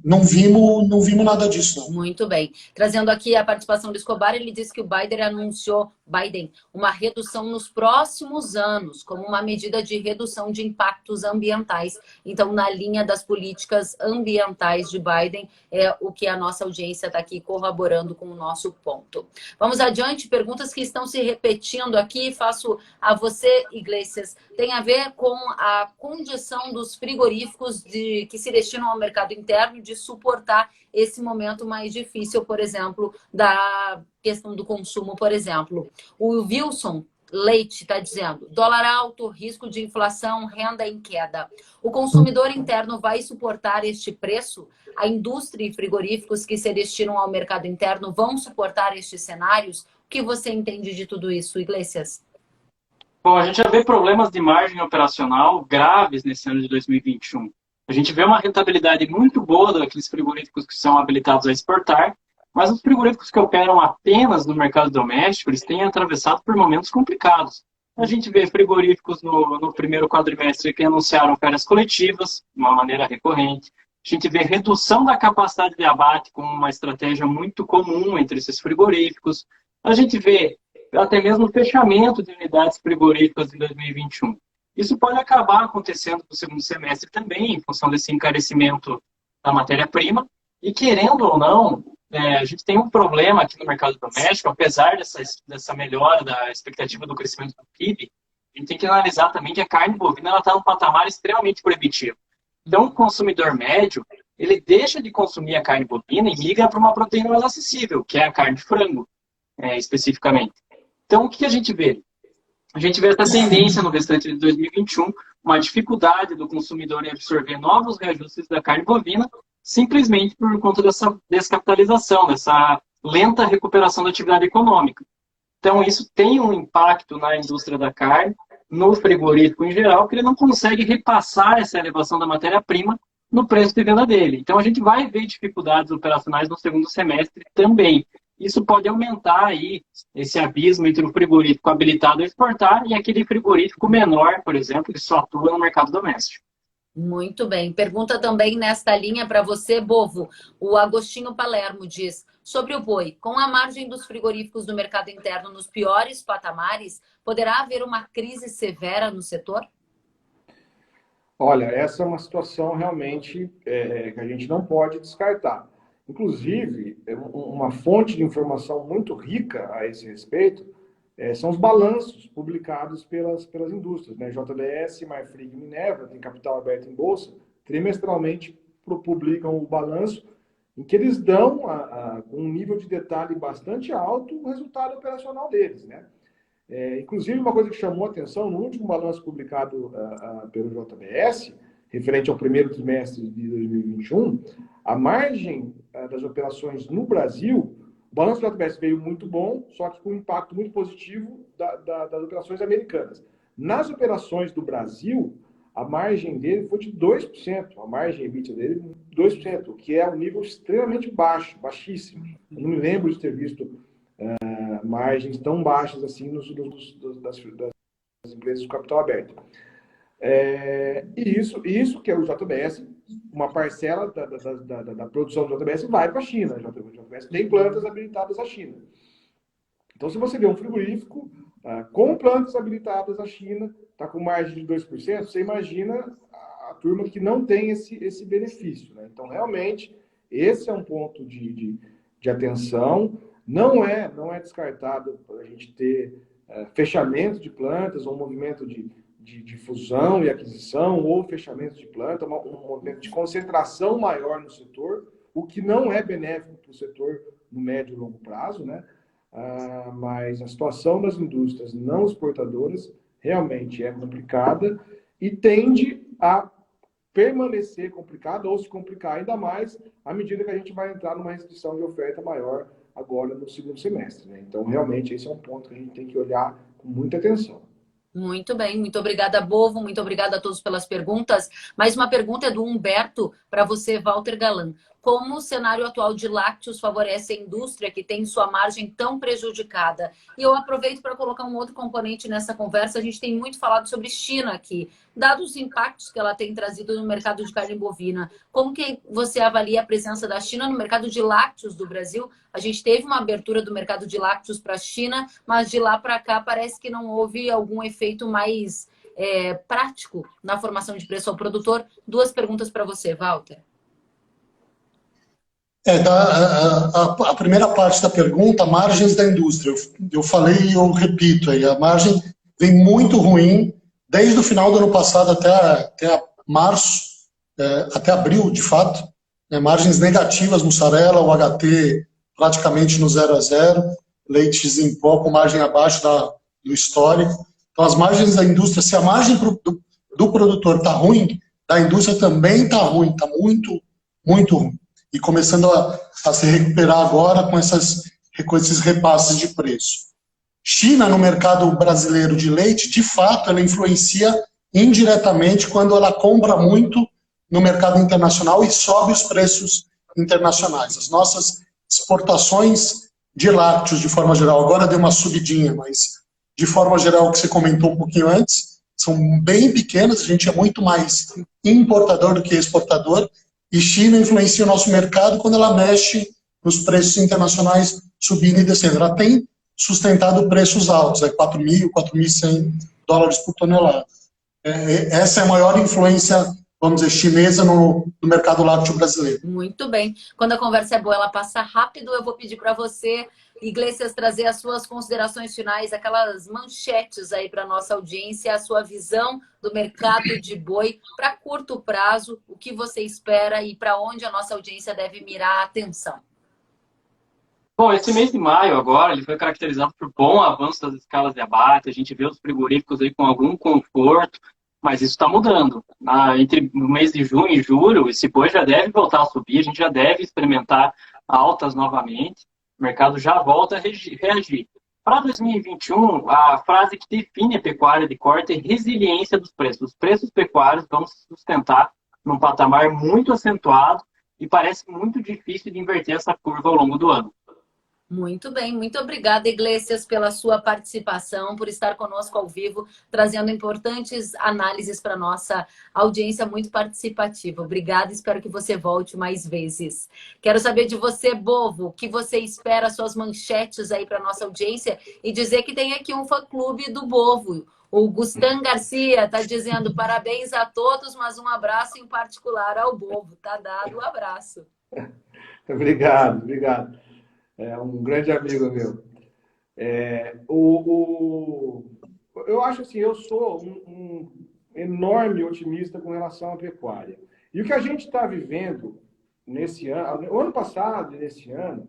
não vimos nada disso, não. Muito bem. Trazendo aqui a participação do Escobar, ele disse que o Biden anunciou uma redução nos próximos anos, como uma medida de redução de impactos ambientais. Então, na linha das políticas ambientais de Biden, é o que a nossa audiência está aqui corroborando com o nosso ponto. Vamos adiante, perguntas que estão se repetindo aqui, faço a você, Iglesias. Tem a ver com a condição dos frigoríficos que se destinam ao mercado interno de suportar esse momento mais difícil, por exemplo, da questão do consumo, por exemplo. O Wilson Leite está dizendo: dólar alto, risco de inflação, renda em queda. O consumidor interno vai suportar este preço? A indústria e frigoríficos que se destinam ao mercado interno vão suportar estes cenários? O que você entende de tudo isso, Iglesias? Bom, a gente já vê problemas de margem operacional graves nesse ano de 2021. A gente vê uma rentabilidade muito boa daqueles frigoríficos que são habilitados a exportar, mas os frigoríficos que operam apenas no mercado doméstico, eles têm atravessado por momentos complicados. A gente vê frigoríficos no primeiro quadrimestre que anunciaram férias coletivas, de uma maneira recorrente. A gente vê redução da capacidade de abate como uma estratégia muito comum entre esses frigoríficos. A gente vê até mesmo o fechamento de unidades frigoríficas em 2021. Isso pode acabar acontecendo no segundo semestre também, em função desse encarecimento da matéria-prima. E querendo ou não, a gente tem um problema aqui no mercado doméstico, apesar dessa melhora da expectativa do crescimento do PIB, a gente tem que analisar também que a carne bovina está num patamar extremamente proibitivo. Então, o consumidor médio, ele deixa de consumir a carne bovina e migra para uma proteína mais acessível, que é a carne de frango, especificamente. Então, o que a gente vê? A gente vê essa tendência no restante de 2021, uma dificuldade do consumidor em absorver novos reajustes da carne bovina, simplesmente por conta dessa descapitalização, dessa lenta recuperação da atividade econômica. Então, isso tem um impacto na indústria da carne, no frigorífico em geral, que ele não consegue repassar essa elevação da matéria-prima no preço de venda dele. Então, a gente vai ver dificuldades operacionais no segundo semestre também. Isso pode aumentar aí esse abismo entre o frigorífico habilitado a exportar e aquele frigorífico menor, por exemplo, que só atua no mercado doméstico. Muito bem. Pergunta também nesta linha para você, Bovo. O Agostinho Palermo diz: sobre o boi, com a margem dos frigoríficos do mercado interno nos piores patamares, poderá haver uma crise severa no setor? Olha, essa é uma situação realmente que a gente não pode descartar. Inclusive, uma fonte de informação muito rica a esse respeito são os balanços publicados pelas indústrias, né? JBS, Marfrig e Minerva, tem capital aberto em bolsa, trimestralmente publicam o balanço em que eles dão, com um nível de detalhe bastante alto, o resultado operacional deles, né? Inclusive, uma coisa que chamou a atenção no último balanço publicado pelo JBS, referente ao primeiro trimestre de 2021, a margem das operações no Brasil, o balanço do JBS veio muito bom, só que com um impacto muito positivo das operações americanas. Nas operações do Brasil, a margem dele foi de 2%, a margem EBITDA dele 2%, o que é um nível extremamente baixo, baixíssimo. Eu não me lembro de ter visto margens tão baixas assim das empresas do capital aberto. E isso que é o JBS, uma parcela da produção do JBS vai para a China. O JBS tem plantas habilitadas à China. Então, se você vê um frigorífico com plantas habilitadas à China, está com margem de 2%, você imagina a turma que não tem esse benefício, né? Então, realmente, esse é um ponto de atenção. Não é descartado a gente ter fechamento de plantas, ou um movimento de fusão e aquisição, ou fechamento de planta, um movimento de concentração maior no setor, o que não é benéfico para o setor no médio e longo prazo, né? Mas a situação das indústrias não exportadoras realmente é complicada e tende a permanecer complicada ou se complicar ainda mais à medida que a gente vai entrar numa restrição de oferta maior agora no segundo semestre, né? Então, realmente, esse é um ponto que a gente tem que olhar com muita atenção. Muito bem, muito obrigada, Bovo, muito obrigada a todos pelas perguntas. Mais uma pergunta é do Humberto para você, Walter Galan. Como o cenário atual de lácteos favorece a indústria que tem sua margem tão prejudicada? E eu aproveito para colocar um outro componente nessa conversa. A gente tem muito falado sobre China aqui. Dados os impactos que ela tem trazido no mercado de carne bovina, como que você avalia a presença da China no mercado de lácteos do Brasil? A gente teve uma abertura do mercado de lácteos para a China, mas de lá para cá parece que não houve algum efeito mais prático na formação de preço ao produtor. Duas perguntas para você, Walter. A primeira parte da pergunta, margens da indústria. Eu falei e eu repito, aí, a margem vem muito ruim, desde o final do ano passado até março, até abril, de fato. Margens negativas, mussarela, o HT praticamente no 0 a 0, leites em pó com margem abaixo do histórico. Então, as margens da indústria, se a margem do produtor está ruim, da indústria também está ruim, está muito, muito ruim. E começando a se recuperar agora com esses repasses de preço. China, no mercado brasileiro de leite, de fato, ela influencia indiretamente quando ela compra muito no mercado internacional e sobe os preços internacionais. As nossas exportações de lácteos, de forma geral, agora deu uma subidinha, mas de forma geral, o que você comentou um pouquinho antes, são bem pequenas, a gente é muito mais importador do que exportador, e China influencia o nosso mercado quando ela mexe nos preços internacionais subindo e descendo. Ela tem sustentado preços altos, $4.000, $4.100 por tonelada. Essa é a maior influência, vamos dizer, chinesa no mercado lácteo brasileiro. Muito bem. Quando a conversa é boa, ela passa rápido. Eu vou pedir para você, Iglesias, trazer as suas considerações finais, aquelas manchetes aí para a nossa audiência, a sua visão do mercado de boi para curto prazo, o que você espera e para onde a nossa audiência deve mirar a atenção. Bom, esse mês de maio agora, ele foi caracterizado por bom avanço das escalas de abate, a gente vê os frigoríficos aí com algum conforto, mas isso está mudando. Entre o mês de junho e julho, esse boi já deve voltar a subir, a gente já deve experimentar altas novamente, o mercado já volta a reagir. Para 2021, a frase que define a pecuária de corte é resiliência dos preços. Os preços pecuários vão se sustentar num patamar muito acentuado e parece muito difícil de inverter essa curva ao longo do ano. Muito bem, muito obrigada, Iglesias, pela sua participação, por estar conosco ao vivo, trazendo importantes análises para a nossa audiência muito participativa. Obrigada, espero que você volte mais vezes. Quero saber de você, Bovo, o que você espera, suas manchetes aí para a nossa audiência, e dizer que tem aqui um fã-clube do Bovo. O Gustan Garcia está dizendo parabéns a todos, mas um abraço em particular ao Bovo. Tá dado o abraço. Obrigado, obrigado. É um grande amigo meu. Eu acho assim, eu sou um enorme otimista com relação à pecuária. E o que a gente está vivendo nesse ano, o ano passado e nesse ano,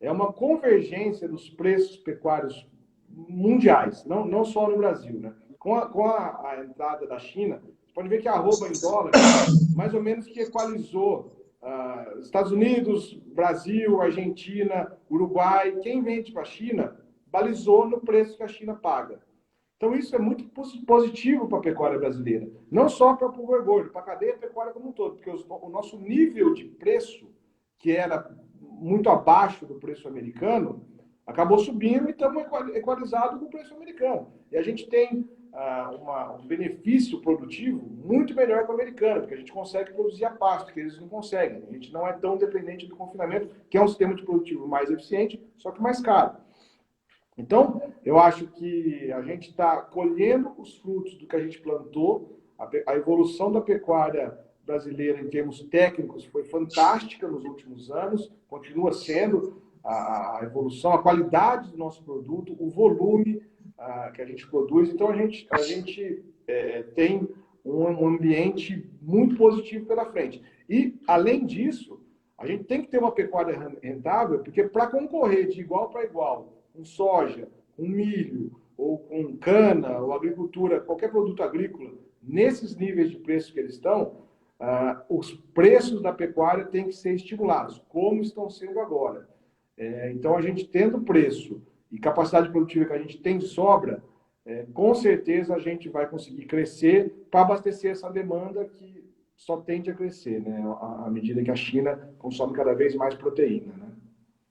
é uma convergência dos preços pecuários mundiais, não só no Brasil, né? Com a entrada da China, você pode ver que a arroba em dólar mais ou menos que equalizou Estados Unidos, Brasil, Argentina, Uruguai. Quem vende para a China balizou no preço que a China paga. Então isso é muito positivo para a pecuária brasileira, não só para o boi gordo, para a cadeia pecuária como um todo, porque o nosso nível de preço, que era muito abaixo do preço americano, acabou subindo e estamos equalizados com o preço americano. E a gente tem um benefício produtivo muito melhor que o americano, porque a gente consegue produzir a pasto, que eles não conseguem. A gente não é tão dependente do confinamento, que é um sistema de produtivo mais eficiente, só que mais caro. Então, eu acho que a gente está colhendo os frutos do que a gente plantou. A evolução da pecuária brasileira em termos técnicos foi fantástica nos últimos anos, continua sendo a evolução, a qualidade do nosso produto, o volume que a gente produz. Então, a gente tem um ambiente muito positivo pela frente. E, além disso, a gente tem que ter uma pecuária rentável, porque para concorrer de igual para igual com soja, com milho, ou com cana, ou agricultura, qualquer produto agrícola, nesses níveis de preço que eles estão, os preços da pecuária têm que ser estimulados, como estão sendo agora. Então, a gente tendo preço e capacidade produtiva que a gente tem de sobra, com certeza a gente vai conseguir crescer para abastecer essa demanda que só tende a crescer, né? À medida que a China consome cada vez mais proteína, né?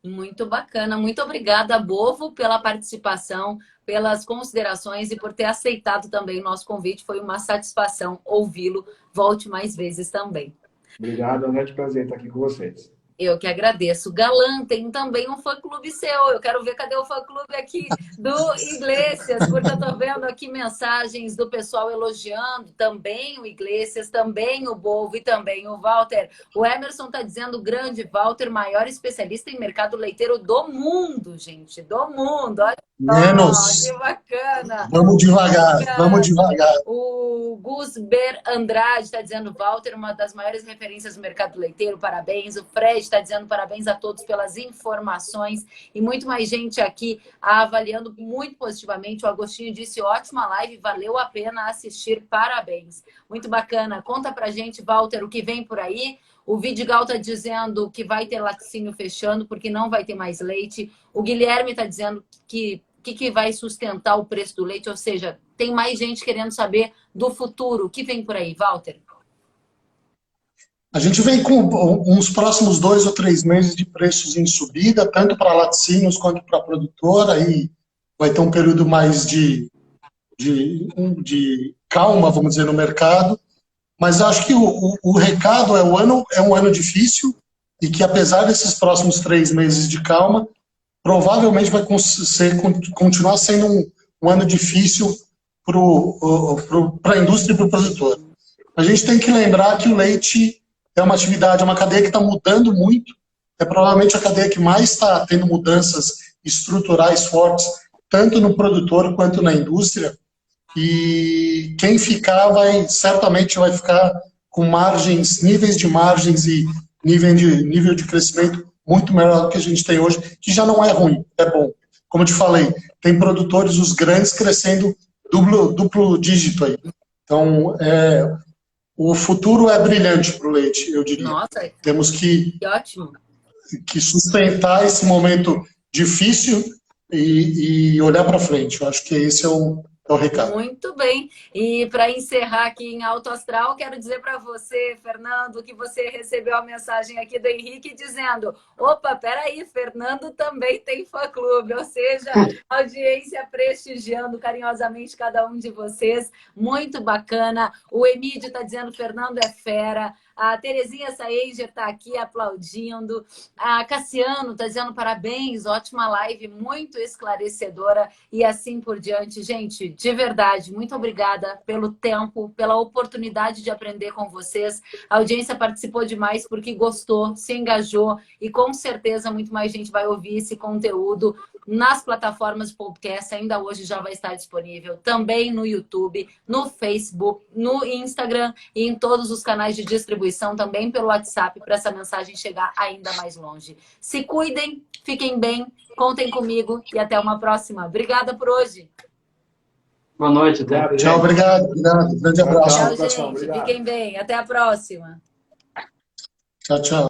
Muito bacana. Muito obrigada, Bovo, pela participação, pelas considerações e por ter aceitado também o nosso convite. Foi uma satisfação ouvi-lo. Volte mais vezes também. Obrigado, é um grande prazer estar aqui com vocês. Eu que agradeço. Galã, tem também um fã-clube seu. Eu quero ver cadê o fã-clube aqui do Iglesias, porque eu estou vendo aqui mensagens do pessoal elogiando também o Iglesias, também o Bovo e também o Walter. O Emerson está dizendo, grande Walter, maior especialista em mercado leiteiro do mundo, gente, do mundo. Olha Menos. que bacana. Vamos devagar, vamos devagar. O Gusber Andrade está dizendo, Walter, uma das maiores referências do mercado leiteiro, parabéns. O Fred está dizendo parabéns a todos pelas informações. E muito mais gente aqui avaliando muito positivamente. O Agostinho disse, ótima live, valeu a pena assistir, parabéns. Muito bacana. Conta pra gente, Walter, o que vem por aí. O Vidigal está dizendo que vai ter laticínio fechando porque não vai ter mais leite. O Guilherme está dizendo que vai sustentar o preço do leite, ou seja, tem mais gente querendo saber do futuro. O que vem por aí, Walter? A gente vem com uns próximos 2 ou 3 meses de preços em subida, tanto para laticínios quanto para a produtora. Aí vai ter um período mais de calma, vamos dizer, no mercado. Mas acho que o recado é um ano difícil e que, apesar desses próximos 3 meses de calma, provavelmente vai continuar sendo um ano difícil para a indústria e para o produtor. A gente tem que lembrar que o leite é uma atividade, é uma cadeia que está mudando muito, é provavelmente a cadeia que mais está tendo mudanças estruturais fortes, tanto no produtor quanto na indústria, e quem ficar certamente vai ficar com margens, níveis de margens e nível de crescimento muito melhor do que a gente tem hoje, que já não é ruim, é bom. Como eu te falei, tem produtores, os grandes, crescendo duplo dígito aí. Então, o futuro é brilhante para o leite, eu diria. Nossa, temos que ótimo. Que sustentar esse momento difícil e olhar para frente. Eu acho que esse é É o recado. Muito bem. E para encerrar aqui em Alto Astral, quero dizer para você, Fernando, que você recebeu a mensagem aqui do Henrique dizendo: opa, peraí, Fernando também tem fã-clube. Ou seja, audiência prestigiando carinhosamente cada um de vocês. Muito bacana. O Emílio está dizendo: Fernando é fera. A Terezinha Saenger está aqui aplaudindo. A Cassiano está dizendo parabéns, ótima live, muito esclarecedora e assim por diante. Gente, de verdade, muito obrigada pelo tempo, pela oportunidade de aprender com vocês. A audiência participou demais porque gostou, se engajou e com certeza muito mais gente vai ouvir esse conteúdo nas plataformas de podcast. Ainda hoje já vai estar disponível também no YouTube, no Facebook, no Instagram e em todos os canais de distribuição, também pelo WhatsApp, para essa mensagem chegar ainda mais longe. Se cuidem, fiquem bem, contem comigo e até uma próxima. Obrigada por hoje. Boa noite, Obrigado, Tchau, gente. obrigado. Grande abraço. Tchau, Tchau, gente. obrigado. Fiquem bem. Até a próxima. Tchau, tchau.